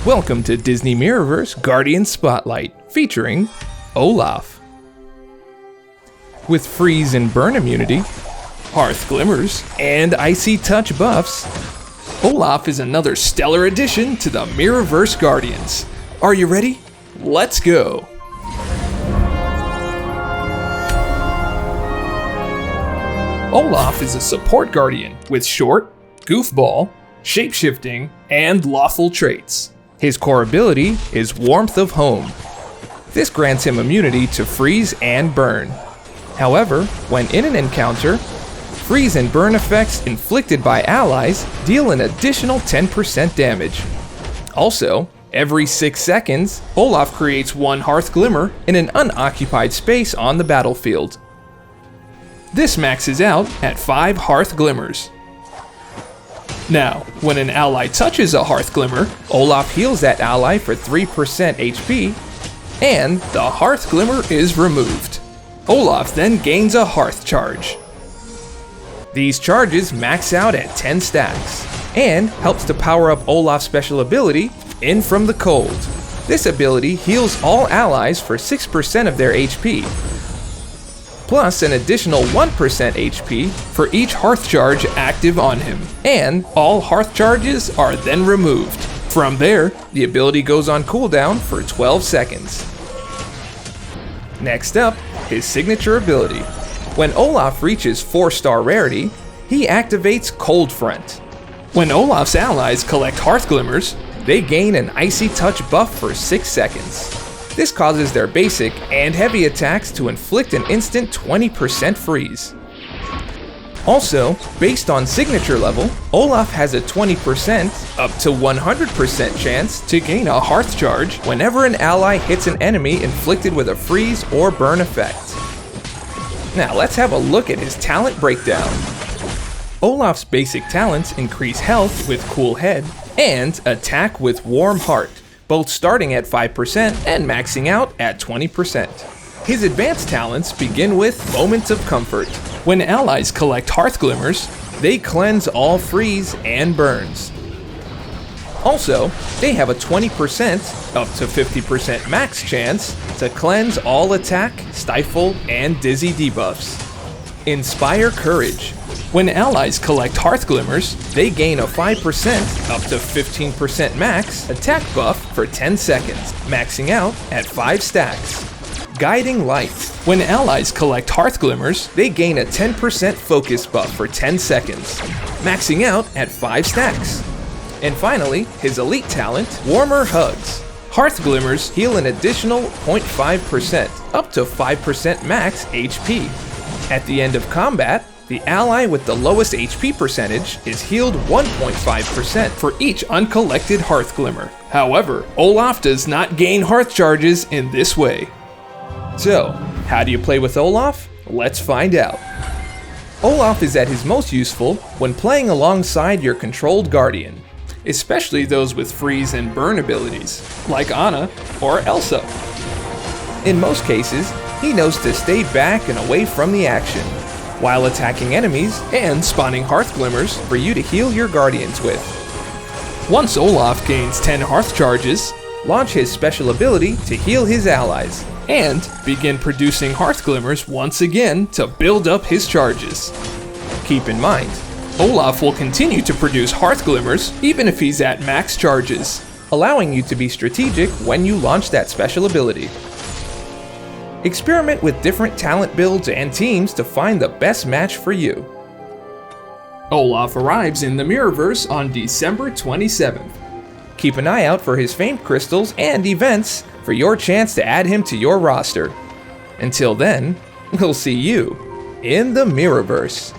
Welcome to Disney Mirrorverse Guardian Spotlight, featuring Olaf. With freeze and burn immunity, hearth glimmers, and icy touch buffs, Olaf is another stellar addition to the Mirrorverse Guardians. Are you ready? Let's go! Olaf is a support guardian with short, goofball, shapeshifting, and lawful traits. His core ability is Warmth of Home. This grants him immunity to freeze and burn. However, when in an encounter, freeze and burn effects inflicted by allies deal an additional 10% damage. Also, every 6 seconds, Olaf creates one hearth glimmer in an unoccupied space on the battlefield. This maxes out at 5 hearth glimmers. Now, when an ally touches a hearth glimmer, Olaf heals that ally for 3% HP, and the hearth glimmer is removed. Olaf then gains a hearth charge. These charges max out at 10 stacks, and helps to power up Olaf's special ability, In From the Cold. This ability heals all allies for 6% of their HP, plus an additional 1% HP for each hearth charge active on him, and all hearth charges are then removed. From there, the ability goes on cooldown for 12 seconds. Next up, his signature ability. When Olaf reaches 4-star rarity, he activates Cold Front. When Olaf's allies collect hearth glimmers, they gain an icy touch buff for 6 seconds. This causes their basic and heavy attacks to inflict an instant 20% freeze. Also, based on signature level, Olaf has a 20% up to 100% chance to gain a hearth charge whenever an ally hits an enemy inflicted with a freeze or burn effect. Now let's have a look at his talent breakdown. Olaf's basic talents increase health with Cool Head and attack with Warm Heart, both starting at 5% and maxing out at 20%. His advanced talents begin with Moment of Comfort. When allies collect hearth glimmers, they cleanse all freeze and burns. Also, they have a 20% up to 50% max chance to cleanse all attack, stifle, and dizzy debuffs. Inspire Courage. When allies collect hearth glimmers, they gain a 5% up to 15% max attack buff for 10 seconds, maxing out at 5 stacks. Guiding Light. When allies collect hearth glimmers, they gain a 10% focus buff for 10 seconds, maxing out at 5 stacks. And finally, his elite talent, Warmer Hugs. Hearth glimmers heal an additional 0.5% up to 5% max HP. At the end of combat, the ally with the lowest HP percentage is healed 1.5% for each uncollected hearth glimmer. However, Olaf does not gain hearth charges in this way. So, how do you play with Olaf? Let's find out. Olaf is at his most useful when playing alongside your controlled guardian, especially those with freeze and burn abilities, like Anna or Elsa. In most cases, he knows to stay back and away from the action, while attacking enemies and spawning hearth glimmers for you to heal your guardians with. Once Olaf gains 10 hearth charges, launch his special ability to heal his allies, and begin producing hearth glimmers once again to build up his charges. Keep in mind, Olaf will continue to produce hearth glimmers even if he's at max charges, allowing you to be strategic when you launch that special ability. Experiment with different talent builds and teams to find the best match for you. Olaf arrives in the Mirrorverse on December 27th. Keep an eye out for his famed crystals and events for your chance to add him to your roster. Until then, we'll see you in the Mirrorverse.